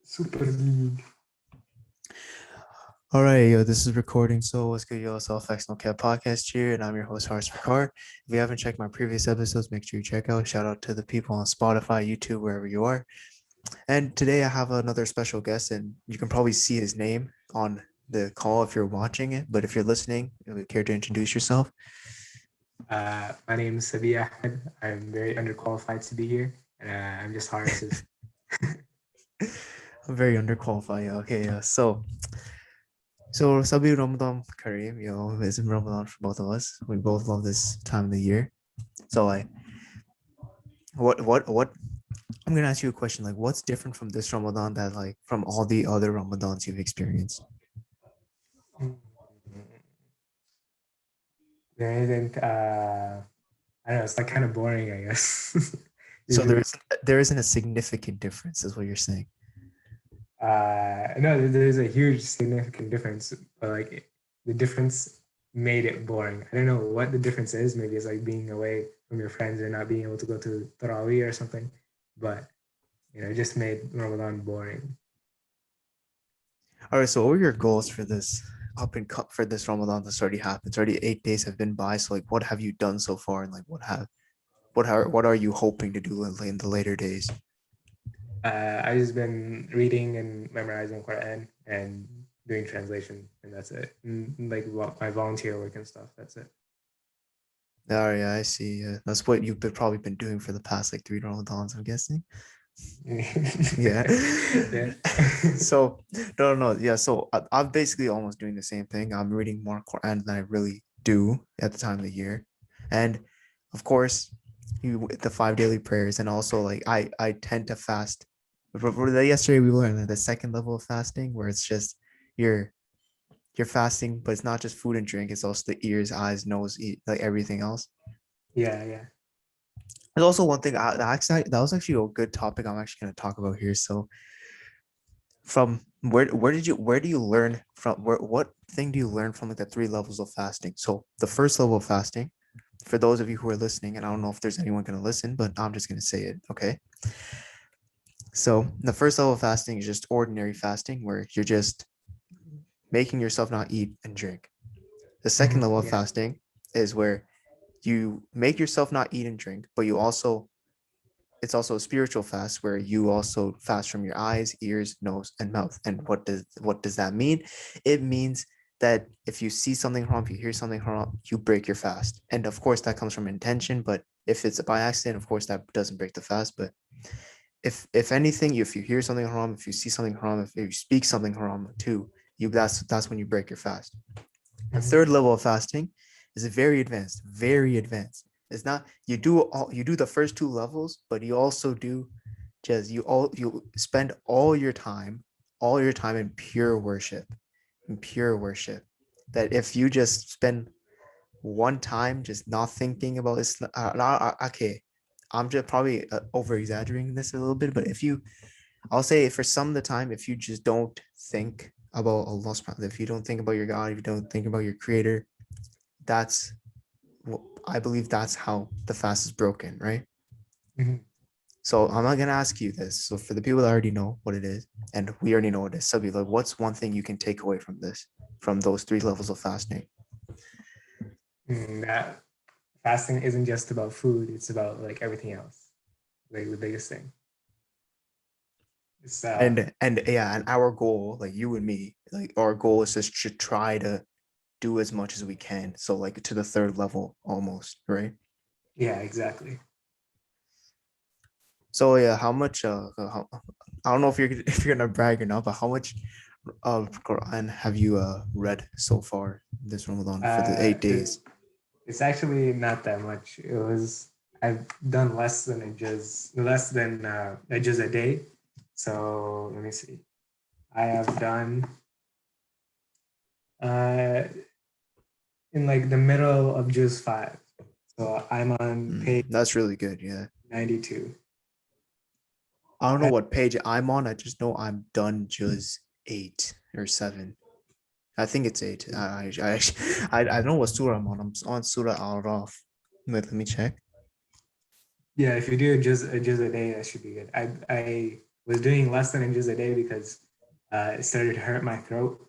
Super League. All right, yo, this is recording. So what's good, yo? It's all Facts No Cap podcast here, and I'm your host, Harsh Ricard. If you haven't checked my previous episodes, make sure you check out. Shout out to the people on Spotify, YouTube, wherever you are. And today I have another special guest, and you can probably see his name on the call if you're watching it. But if you're listening, you would care to introduce yourself? My name is Sabi Ahmed. I'm very underqualified to be here, and I'm just Horace's. I'm very underqualified. Yeah. Okay, yeah. So Sabi Ramadan Kareem, it's Ramadan for both of us. We both love this time of the year. So like, what I'm gonna ask you a question. Like, what's different from this Ramadan that like from all the other Ramadans you've experienced? There isn't. I don't know. It's like kind of boring, I guess. So Usually, there isn't a significant difference, is what you're saying. no, there's a huge significant difference. But like the difference made it boring. I don't know what the difference is. Maybe it's like being away from your friends or not being able to go to Tarawih or something. But it just made Ramadan boring. All right. So what were your goals for this up and cut for this Ramadan that's already happened? It's already 8 days have been by. So like, what have you done so far, and like, what are you hoping to do in the later days? I've just been reading and memorizing Quran and doing translation, and that's it. And like my volunteer work and stuff. That's it. Oh yeah, I see. Yeah. That's what you've probably been doing for the past like three Ramadans, I'm guessing. Yeah. Yeah. So no, yeah. So I'm basically almost doing the same thing. I'm reading more Quran than I really do at the time of the year, and of course, the five daily prayers, and also like I tend to fast. Yesterday we learned the second level of fasting, where it's just you're you're fasting, but it's not just food and drink. It's also the ears, eyes, nose, like everything else. Yeah, yeah. There's also one thing that was actually a good topic I'm actually going to talk about here. So from where do you learn from what thing do you learn from like the three levels of fasting? So the first level of fasting, for those of you who are listening, and I don't know if there's anyone going to listen, but I'm just going to say it. Okay. So the first level of fasting is just ordinary fasting, where you're just making yourself not eat and drink. The second level of Yeah. fasting is where you make yourself not eat and drink, but you also it's also a spiritual fast where you also fast from your eyes, ears, nose, and mouth. And what does that mean? It means that if you see something haram, if you hear something haram, you break your fast. And of course, that comes from intention. But if it's by accident, of course, that doesn't break the fast. But if anything, if you hear something haram, if you see something haram, if you speak something haram too, that's when you break your fast. The third level of fasting is very advanced, very advanced. It's not you do the first two levels, but you also do just you spend all your time in pure worship. That if you just spend one time just not thinking about Islam, okay, I'm just probably over exaggerating this a little bit, but I'll say for some of the time, if you just don't think about Allah, if you don't think about your God, if you don't think about your Creator, that's I believe that's how the fast is broken, right? Mhm. So I'm not gonna ask you this. So for the people that already know what it is, and we already know what it is, Sabi, like, what's one thing you can take away from this, from those three levels of fasting? That fasting isn't just about food; it's about like everything else. Like the biggest thing. It's And yeah, and our goal, like you and me, like our goal is just to try to do as much as we can. So like to the third level almost, right? yeah, exactly. So yeah, how much I don't know if you're if you're gonna brag or not, but how much of Quran have you read so far this Ramadan for the Uh, eight it, days? it's actually not that much. I've done less than a juz a day. So let me see. I have done uh, in like the middle of juz five. So I'm on page That's really good. Yeah. 92. I don't know I, what page I'm on. I just know I'm done just 8 or 7. I think it's 8. I know what surah I'm on. I'm on Surah Al Raf. Let me check. yeah, if you do a juz a day, that should be good. I was doing less than inches a day because it started to hurt my throat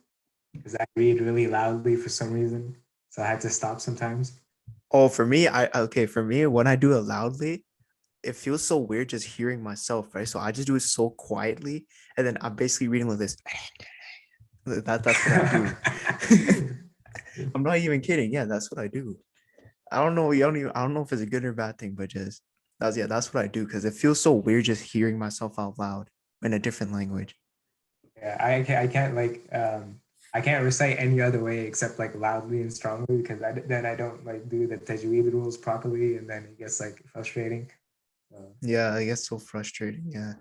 because I read really loudly for some reason. So I had to stop sometimes. Oh, for me, for me, when I do it loudly, it feels so weird just hearing myself, right? So I just do it so quietly, and then I'm basically reading like this. That's what I do. I'm not even kidding. Yeah, that's what I do. I don't know. I don't know if it's a good or bad thing, but just that's what I do because it feels so weird just hearing myself out loud in a different language. Yeah, I can't recite any other way except like loudly and strongly because then I don't like do the tajweed rules properly and then it gets like frustrating. So, Yeah, I guess so frustrating. Yeah.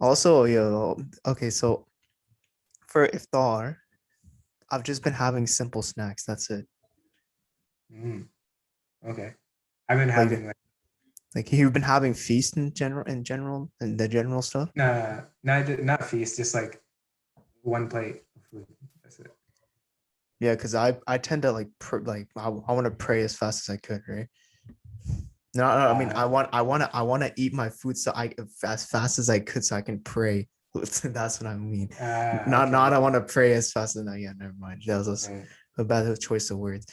Also, okay, so for iftar, I've just been having simple snacks. That's it. mm, okay. I've been Like having like you've been having feast and the general stuff. not feast, just like one plate of food. That's it. Yeah, because I tend to I want to pray as fast as I could, right? No, I mean Uh, I want to eat my food so I as fast as I could so I can pray. That's what I mean. Not okay. I want to pray as fast as I. Yeah, never mind. That was Right. a bad choice of words.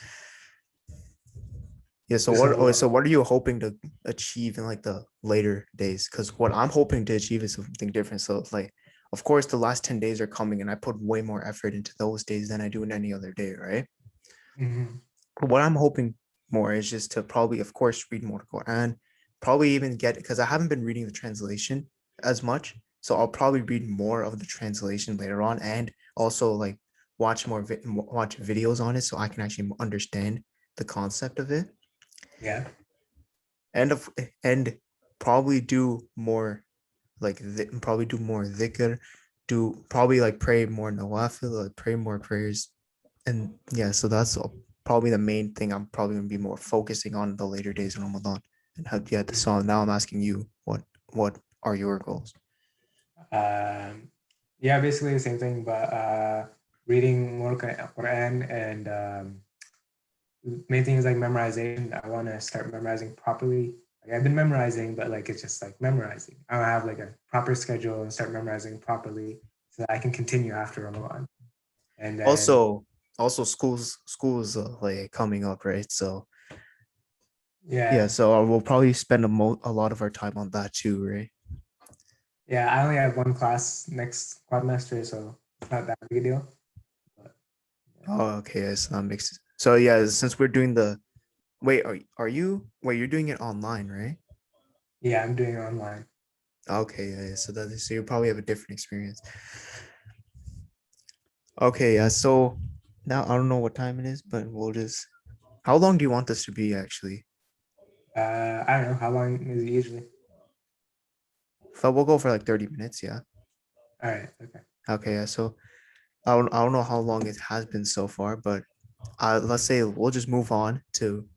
Yeah. So So what are you hoping to achieve in like the later days? Because what I'm hoping to achieve is something different. So it's like, of course, the last 10 days are coming, and I put way more effort into those days than I do in any other day, right? mhm, What I'm hoping more is just to probably, of course, read more Quran, probably even get because I haven't been reading the translation as much. So I'll probably read more of the translation later on, and also like watch videos on it so I can actually understand the concept of it, yeah. and of and probably do more probably do more dhikr, do probably like pray more nawafil, like pray more prayers, and yeah, so that's probably the main thing I'm probably gonna be more focusing on the later days of Ramadan. And how, yeah, so now I'm asking you, what are your goals? Um, yeah, basically the same thing, but reading more Quran and main thing is like memorization. I want to start memorizing properly. Like I've been memorizing, but like it's just like memorizing. I want to have like a proper schedule and start memorizing properly so that I can continue after Ramadan. And then Also, schools like coming up, right? So yeah, yeah, so we'll probably spend a lot of our time on that too, right? yeah, I only have one class next quadrimester, so it's not that big a deal. But yeah, Oh, okay, yes, that makes sense. So yeah, since we're doing the are you you're doing it online, right? yeah, I'm doing it online. Okay, yeah, so so you probably have a different experience. Okay, yeah. So now I don't know what time it is, but we'll just. How long do you want this to be actually? I don't know how long is it usually. So we'll go for like 30 minutes. Yeah. All right, okay. Okay. Yeah. So I don't know how long it has been so far, but let's say we'll just move on to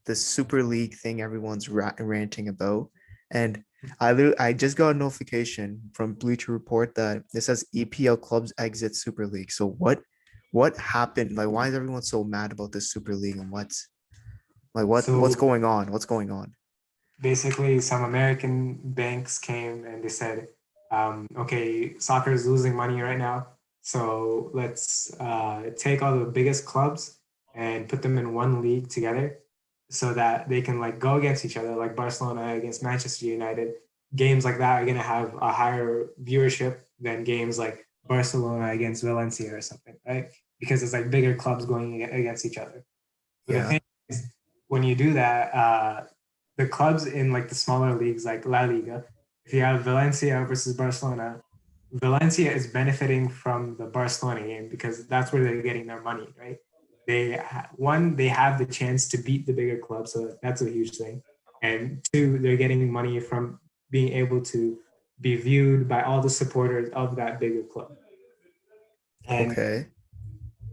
the Super League thing everyone's ranting about. And I just got a notification from Bleacher Report that it says EPL clubs exit Super League. So what happened? Like, why is everyone so mad about this Super League and what's So going on? What's going on? basically some American banks came and they said, okay, soccer is losing money right now. So let's take all the biggest clubs and put them in one league together so that they can like go against each other, like Barcelona against Manchester United. Games like that are going to have a higher viewership than games like Barcelona against Valencia or something, right? Because it's like bigger clubs going against each other. But the Yeah. thing is, when you do that, the clubs in like the smaller leagues like La Liga, if you have Valencia versus Barcelona, Valencia is benefiting from the Barcelona game because that's where they're getting their money, right? They have the chance to beat the bigger club, so that's a huge thing. And two, they're getting money from being able to be viewed by all the supporters of that bigger club. And Okay.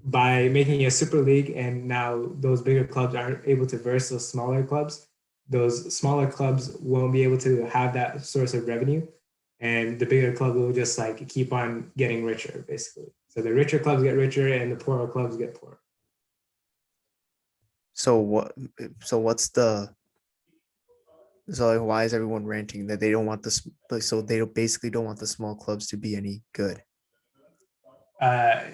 by making a super league and now those bigger clubs aren't able to verse those smaller clubs, those smaller clubs won't be able to have that source of revenue, and the bigger club will just like keep on getting richer basically. So the richer clubs get richer and the poorer clubs get poorer. So what? So what's the So like, why is everyone ranting that they don't want this? So they basically don't want the small clubs to be any good.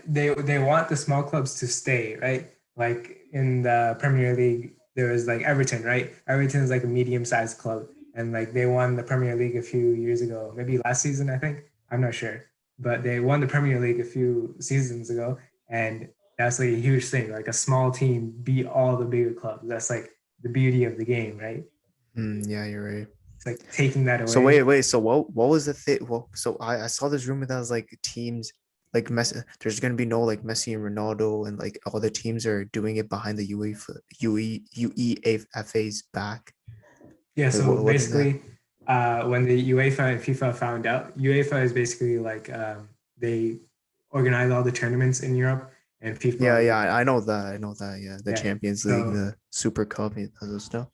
They want the small clubs to stay, right? Like in the Premier League, there was like Everton, right? Everton's like a medium-sized club, and like they won the Premier League a few years ago, maybe last season, I think. I'm not sure, but they won the Premier League a few seasons ago, and that's like a huge thing. Like a small team beat all the bigger clubs. That's like the beauty of the game, right? Yeah, you're right. It's like taking that So away. wait. So what was the thing? Well, so I saw this rumor that was like teams like Messi. There's gonna be no like Messi and Ronaldo, and like all the teams are doing it behind the UEFA's back. Yeah, Like so what is that? basically, when the UEFA and FIFA found out, UEFA is basically like they organize all the tournaments in Europe, and Yeah, FIFA is yeah, like, I know that. I know that. Yeah, the yeah. Champions League, So the Super Cup, and other stuff.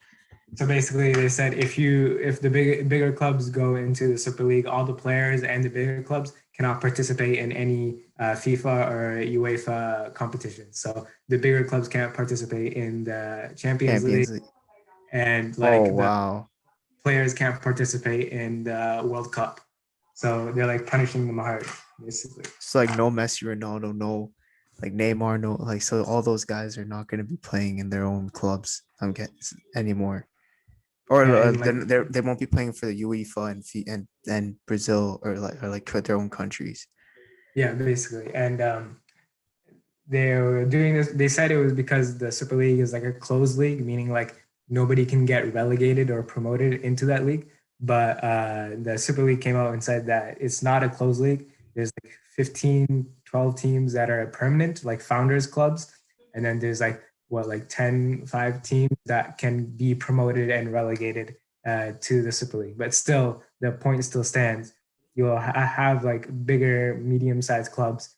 so basically, they said if the bigger clubs go into the Super League, all the players and the bigger clubs cannot participate in any FIFA or UEFA competitions. So the bigger clubs can't participate in the Champions League, Champions League. and Oh like the wow. players can't participate in the World Cup. So they're like punishing them hard, basically. It's like no Messi, Ronaldo, no like Neymar, no like so all those guys are not going to be playing in their own clubs. I'm getting anymore. Or Yeah, and like then they won't be playing for the UEFA and Brazil or like for their own countries. yeah, basically. And they were doing this. They said it was because the Super League is like a closed league, meaning like nobody can get relegated or promoted into that league. But the Super League came out and said that it's not a closed league. There's like 15, 12 teams that are permanent, like founders clubs. And then there's like what, like 10, 5 teams that can be promoted and relegated to the Super League. But still, the point still stands. You'll have like bigger, medium sized clubs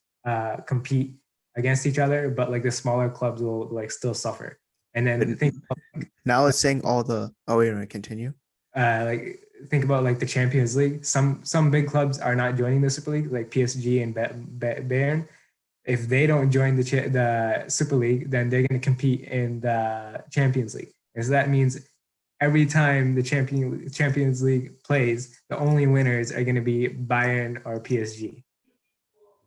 compete against each other, but like the smaller clubs will like still suffer. And But then now it's saying all the oh wait a minute, continue. like think about like the Champions League. Some big clubs are not joining the Super League, like PSG and Bayern. If they don't join the Super League, then they're going to compete in the Champions League. And so that means every time the Champions League plays, the only winners are going to be Bayern or PSG.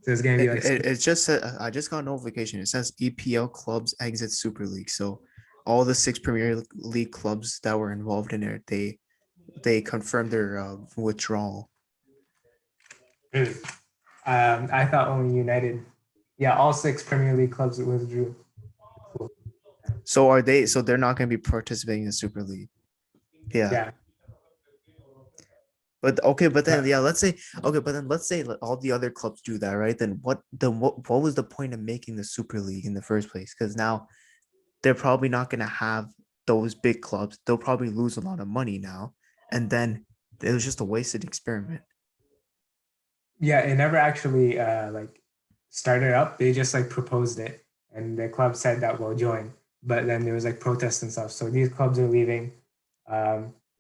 So it's going to be like It's just said I just got a notification. It says EPL clubs exit Super League. So all the six Premier League clubs that were involved in it, they confirmed their withdrawal. I thought only United. Yeah, all 6 Premier League clubs withdrew. Cool. So are they? So they're not going to be participating in the Super League. Yeah. Yeah, But okay, but then but yeah, let's say okay, but then let's say all the other clubs do that, right? Then what was the point of making the Super League in the first place? Because now they're probably not gonna have those big clubs. They'll probably lose a lot of money now, and then it was just a wasted experiment. yeah, it never actually like started up. They just like proposed it, and the club said that we'll join. But then there was like protests and stuff. So these clubs are leaving.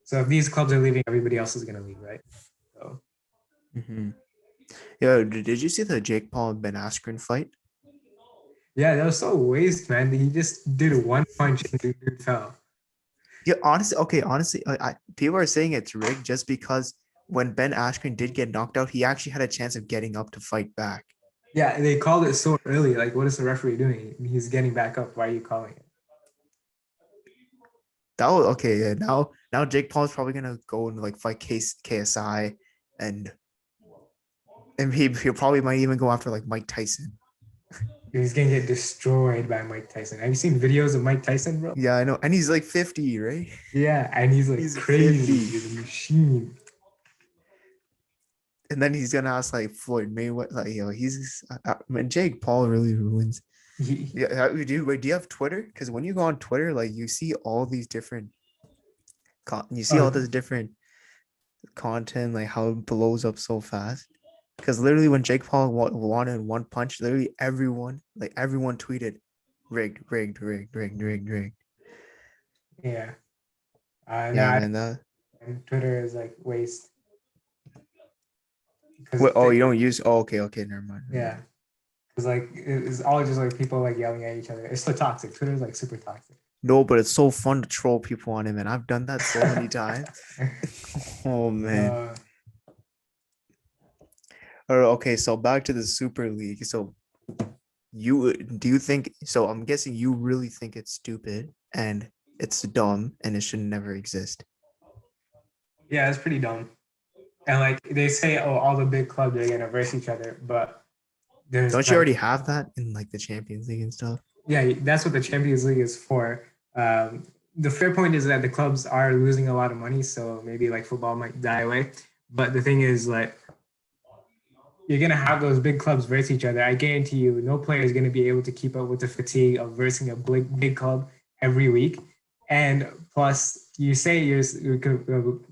So if these clubs are leaving, everybody else is gonna leave, right? So Mm-hmm. Yeah, did you see the Jake Paul and Ben Askren fight? yeah, that was so waste, man. He just did one punch and dude fell. Yeah, honestly, okay, honestly, people are saying it's rigged just because when Ben Askren did get knocked out, he actually had a chance of getting up to fight back. Yeah, they called it so early. Like, what is the referee doing? He's getting back up. Why are you calling it? That was okay. Yeah, now Jake Paul is probably gonna go and like fight KSI, and he'll probably might even go after like Mike Tyson. He's gonna get destroyed by Mike Tyson. Have you seen videos of Mike Tyson, bro? Yeah, I know, and he's like 50, right? Yeah, and he's like He's crazy. 50, He's a machine. and then he's gonna ask like Floyd Mayweather, like he's man, Jake Paul really ruins. He, Yeah, do you have Twitter? Because when you go on Twitter, like you see all these different, you see all oh, this different content, like how it blows up so fast. Because literally, when Jake Paul wanted one punch, literally everyone tweeted, rigged, rigged, rigged, rigged, rigged, rigged. yeah. Yeah, Now man. That. Twitter is like waste because Wait, oh, you don't use? Oh, okay, okay, never mind, never yeah, mind. because like it's all just like people like yelling at each other. It's so toxic. Twitter is like super toxic. No, but it's so fun to troll people on it, man. I've done that so many times. Oh man. uh, Okay, so back to the Super League. So you think so? I'm guessing you really think it's stupid and it's dumb and it should never exist. yeah, it's pretty dumb. And like they say, oh, all the big clubs are gonna verse each other, but there's Don't you already like, have that in like the Champions League and stuff? yeah, that's what the Champions League is for. The fair point is that the clubs are losing a lot of money, so maybe like football might die away. But the thing is, like, you're gonna have those big clubs verse each other. I guarantee you, no player is gonna be able to keep up with the fatigue of versing a big club every week. And plus, you say you're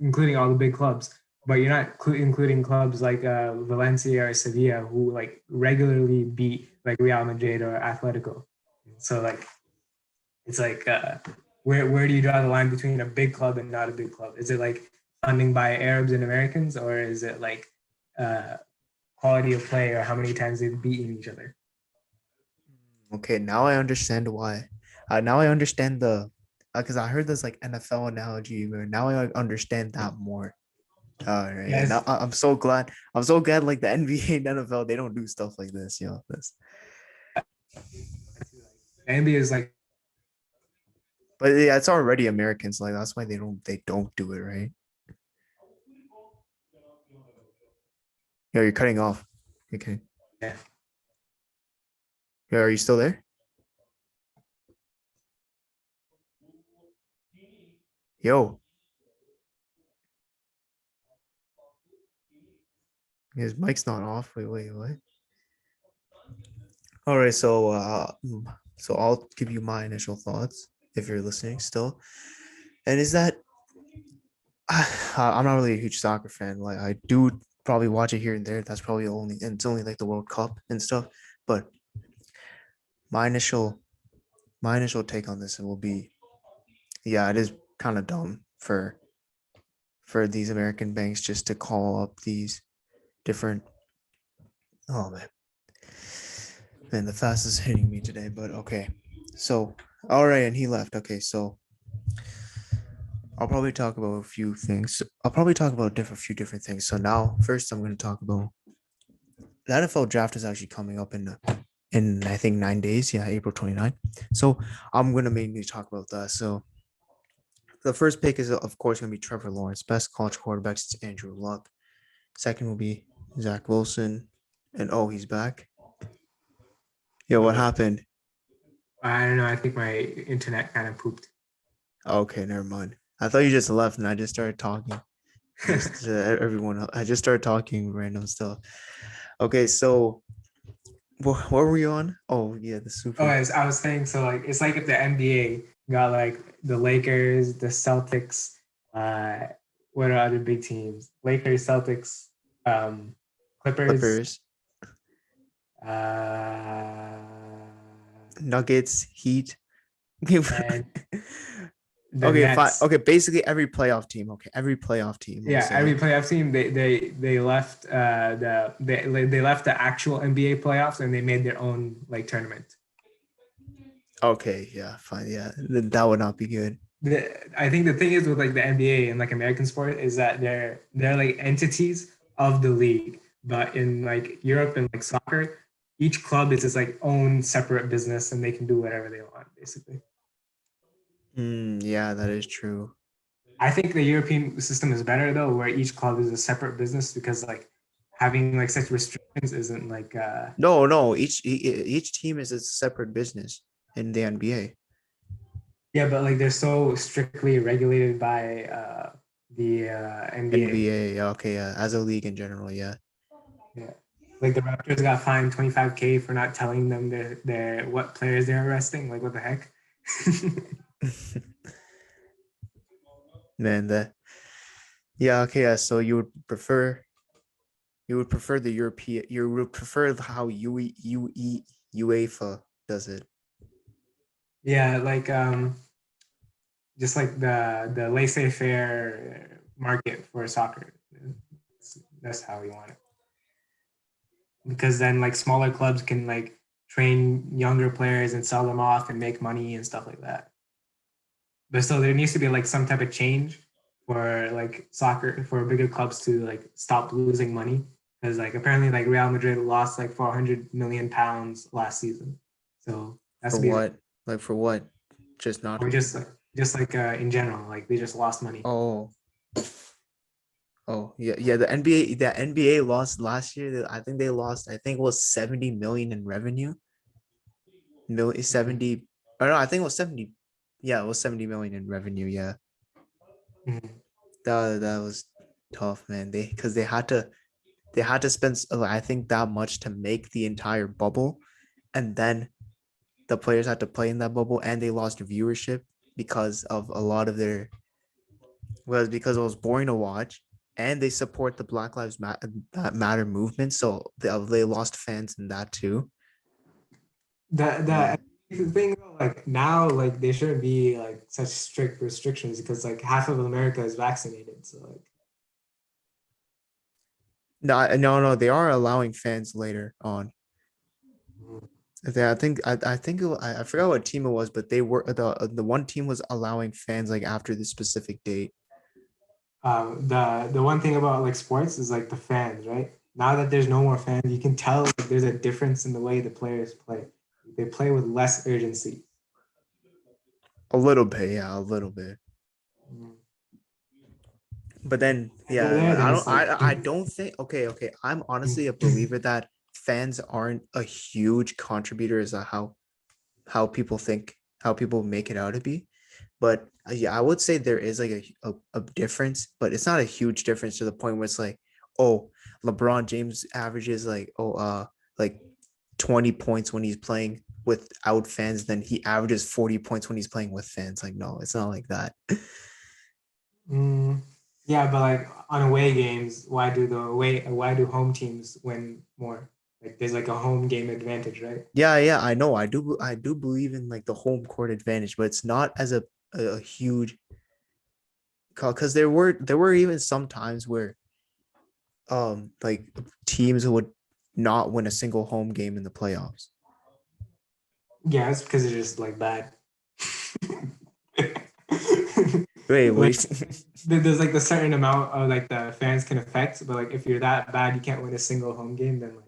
including all the big clubs, but you're not including clubs like Valencia or Sevilla, who like regularly beat like Real Madrid or Atletico. So like, it's like, where do you draw the line between a big club and not a big club? Is it like funding by Arabs and Americans, or is it like uh, quality of play or how many times they've beaten each other? Okay, now I understand why. Now I understand the because I heard this like NFL analogy, but now I understand that more. All right, yeah. Now Yes, I'm so glad. I'm so glad. Like the NBA and NFL, they don't do stuff like this. You know this. the NBA is like, But yeah, it's already Americans. Like that's why they don't do it, right? Yo, you're cutting off. Okay. yeah, Yo, are you still there? Yo, his mic's not off. Wait, what? All right, so I'll give you my initial thoughts if you're listening still. And is that I'm not really a huge soccer fan. Like I do probably watch it here and there. That's probably only and it's only like the World Cup and stuff. But my initial my initial take on this will be, yeah, it is kind of dumb for these American banks just to call up these different. Oh man, the fastest hitting me today. But okay, so all right, and he left. Okay, so I'll probably talk about a few things. I'll probably talk about few different things. So now, first, I'm going to talk about the NFL draft is actually coming up in I think 9 days. Yeah, April 29th. So I'm gonna mainly talk about that. So the first pick is of course gonna be Trevor Lawrence. Best college quarterbacks is Andrew Luck. Second will be Zach Wilson. And oh, he's back. Yo, what uh, happened? I don't know. I think my internet kind of pooped. Okay, never mind. I thought you just left and I just started talking. Just everyone else. I just started talking random stuff. Okay, so what were we on? Oh yeah, the Oh, super. I was saying, so like it's like if the NBA got like the Lakers, the Celtics, uh, what are other big teams? Lakers, Celtics, um, Clippers, Clippers, uh, Nuggets, Heat. and the Okay, fine. Nets. Okay, basically every playoff team. Okay, every playoff team. We'll Yeah, every say. playoff team they left they left the actual NBA playoffs and they made their own like tournament. Okay, yeah, fine. Yeah, that would not be good. I think the thing is with like the NBA and like American sport is that they're like entities of the league, but in like Europe and like soccer, each club is its like own separate business and they can do whatever they want basically. Yeah, that is true. I think the European system is better though, where each club is a separate business because like having like such restrictions isn't like No, no. Each team is a separate business in the NBA. yeah, but like they're so strictly regulated by the NBA. NBA. Yeah, okay, yeah. As a league in general, yeah. Yeah. Like the Raptors got fined 25K for not telling them their what players they're arresting. Like what the heck? Man, that. Yeah, okay, yeah. So you would prefer the European. You would prefer how UEFA does it. Yeah, like just like the laissez-faire market for soccer. That's how we want it. Because then like smaller clubs can like train younger players and sell them off and make money and stuff like that. but still there needs to be like some type of change for like soccer for bigger clubs to like stop losing money because like apparently like Real Madrid lost like 400 million pounds last season, so that's For to be like what? Like for what? Just not. or just like in general like they just lost money. Oh, oh yeah, yeah. The NBA lost last year. I think they lost. I think it was 70 million in revenue. Mil 70. Or no, I think it was 70. Yeah, it was 70 million in revenue. Yeah, Mhm. that was tough, man. Because they had to spend I think that much to make the entire bubble, and then the players had to play in that bubble, and they lost viewership because of a lot of their was because it was boring to watch, and they support the Black Lives Matter movement, so they lost fans in that too. The Man, thing though, like now like there shouldn't be like such strict restrictions because like half of America is vaccinated, so like no, no, no, they are allowing fans later on. I forgot what team it was, but they were the one team was allowing fans like after the specific date. the one thing about like sports is like the fans, right? Now that there's no more fans, you can tell like, there's a difference in the way the players play. They play with less urgency. A little bit, yeah, a little bit. Mm. But then, And they're yeah, there, like, then it's like I don't think. Okay, okay. I'm honestly a mm, believer that fans aren't a huge contributor as to how people think, how people make it out to be. But yeah, I would say there is like a difference, but it's not a huge difference to the point where it's like, oh, LeBron James averages like 20 points when he's playing without fans, then he averages 40 points when he's playing with fans. Like, no, it's not like that. mm, yeah, but like on away games, why do home teams win more? Like there's like a home game advantage, right? Yeah, yeah, I know. I do believe in like the home court advantage, but it's not as a huge call because there were even some times where like teams would not win a single home game in the playoffs. Yeah, it's because it's just like bad. Wait, Like wait. there's like the certain amount of like the fans can affect, but like if you're that bad, you can't win a single home game, then like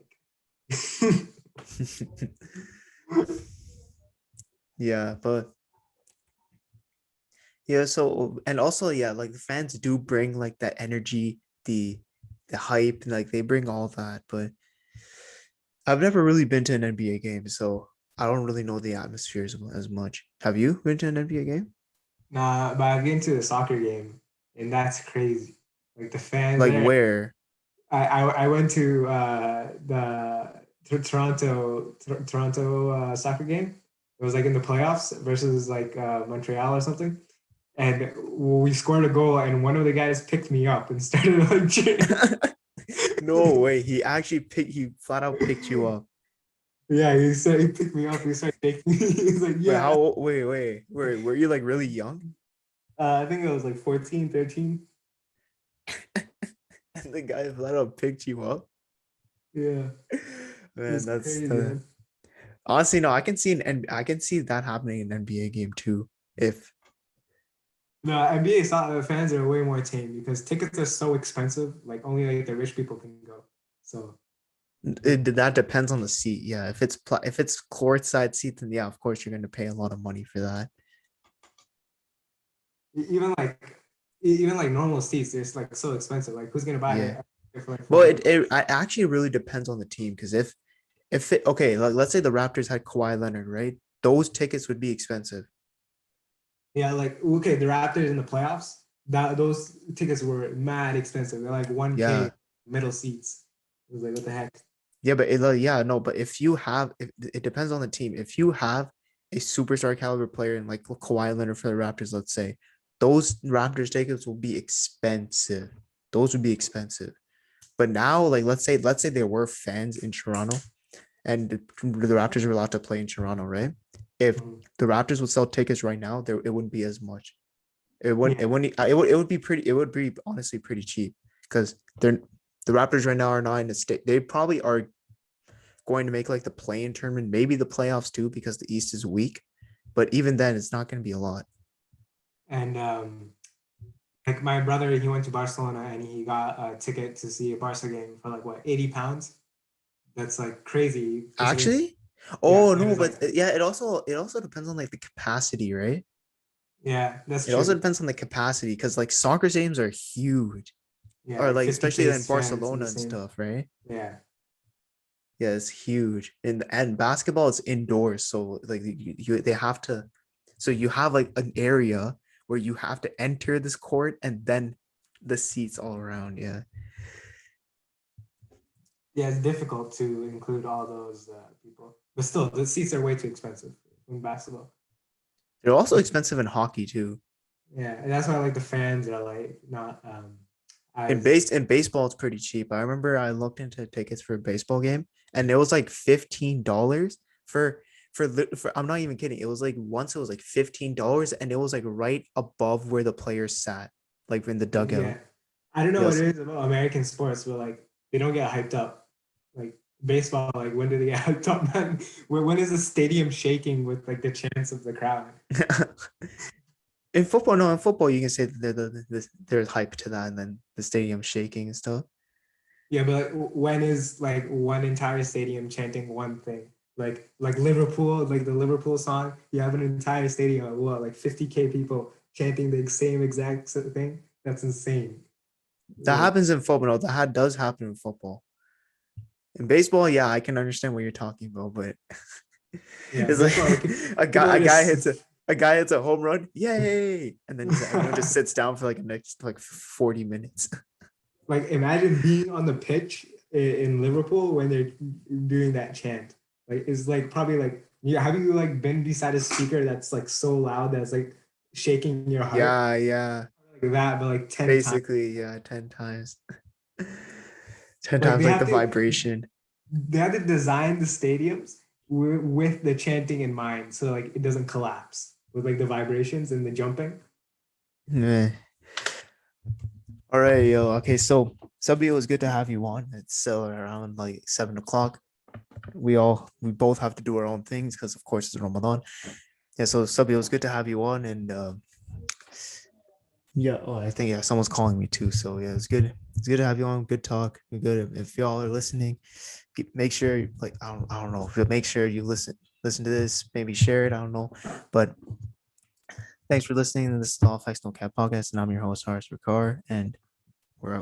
Yeah, but yeah, so and also yeah, like the fans do bring like that energy, the hype, and like they bring all that, but I've never really been to an NBA game, so I don't really know the atmosphere as much. Have you been to an NBA game? nah. But I've been to a soccer game, and that's crazy. Like the fans Like there. where? I went to Toronto soccer game. It was like in the playoffs versus like Montreal or something. And we scored a goal, and one of the guys picked me up and started like cheering. No way. He flat out picked you up. Yeah, he said he picked me up. He started taking me. He's like, Wait, yeah. wait. Were you like really young? I think it was like 14, 13. And the guy flat out picked you up? Yeah, it Man, was that's crazy, man. honestly no, I can see that happening in an NBA game too. If No, NBA soccer fans are way more tame because tickets are so expensive. Like only like the rich people can go. So that depends on the seat. Yeah, if it's courtside seat, then yeah, of course you're going to pay a lot of money for that. even like even like normal seats, it's like so expensive. Like who's gonna buy Yeah. it for like Well, 400? it actually really depends on the team because if it okay, like, let's say the Raptors had Kawhi Leonard, right? Those tickets would be expensive. Yeah, like okay, the Raptors in the playoffs, that those tickets were mad expensive. They're like 1K Yeah. middle seats. It was like what the heck? Yeah, but yeah, no, but if you have, it depends on the team. If you have a superstar caliber player in like Kawhi Leonard for the Raptors, let's say, those Raptors tickets will be expensive. Those would be expensive. But now, like let's say there were fans in Toronto and the Raptors were allowed to play in Toronto, right? If Mhm. the Raptors would sell tickets right now, there it wouldn't be as much. Yeah, It would be pretty. It would be honestly pretty cheap because the Raptors right now are not in a state. They probably are going to make like the play-in tournament, maybe the playoffs too, because the East is weak. But even then, it's not going to be a lot. And like my brother, he went to Barcelona and he got a ticket to see a Barca game for like what, 80 pounds. That's like crazy considering. Actually? Yeah, Oh it no, was but like, yeah, it also depends on like the capacity, right? yeah, that's It also true. depends on the capacity because like soccer stadiums are huge, Yeah, or like like 50K especially in fans in Barcelona the and same. stuff, right? Yeah. Yeah, it's huge. And basketball is indoors, so like they have to, so you have like an area where you have to enter this court and then the seats all around. Yeah. Yeah, it's difficult to include all those people. But still, the seats are way too expensive in basketball. They're also Like, expensive in hockey too. yeah, and that's why like the fans are like not In as. base in baseball, it's pretty cheap. I remember I looked into tickets for a baseball game and it was like $15 for for I'm not even kidding. It was like once it was like $15 and it was like right above where the players sat, like in the dugout. Yeah, I don't know what Yes. it is about American sports, but like they don't get hyped up. Like baseball, like when do they get hyped up, man? When is the stadium shaking with like the chants of the crowd? In football, no, in football, you can say that there's hype to that, and then the stadium shaking and stuff. Yeah, but like, when is like one entire stadium chanting one thing? Like Liverpool, like the Liverpool song, you have an entire stadium of what, like 50K people chanting the same exact thing? That's insane. That Like, happens in football. No, that does happen in football. In baseball, yeah, I can understand what you're talking about, but yeah, it's baseball, like like a people guy are a guy hits a just a guy hits a home run, yay! And then everyone just sits down for like the next like 40 minutes. like imagine being on the pitch in Liverpool when they're doing that chant. Like it's like probably like yeah, have you like been beside a speaker that's like so loud that's like shaking your heart? Yeah, yeah. Like that, but like 10 times. Basically, yeah, 10 times. 10 Like times like the vibration. they have to design the stadiums with the chanting in mind, so like it doesn't collapse with like the vibrations and the jumping. Meh. All right, yo. Okay, so Subby, it was good to have you on. It's still around like 7 o'clock. We both have to do our own things because of course it's Ramadan. Yeah, so Subby, it was good to have you on, and yeah, oh, I think yeah, someone's calling me too. So yeah, it's good. It's good to have you on. Good talk. Good. If y'all are listening, make sure like I don't know. Make sure you listen to this. Maybe share it. I don't know, but thanks for listening to this All Facts No Cap podcast, and I'm your host Harris Ricard, and we're out.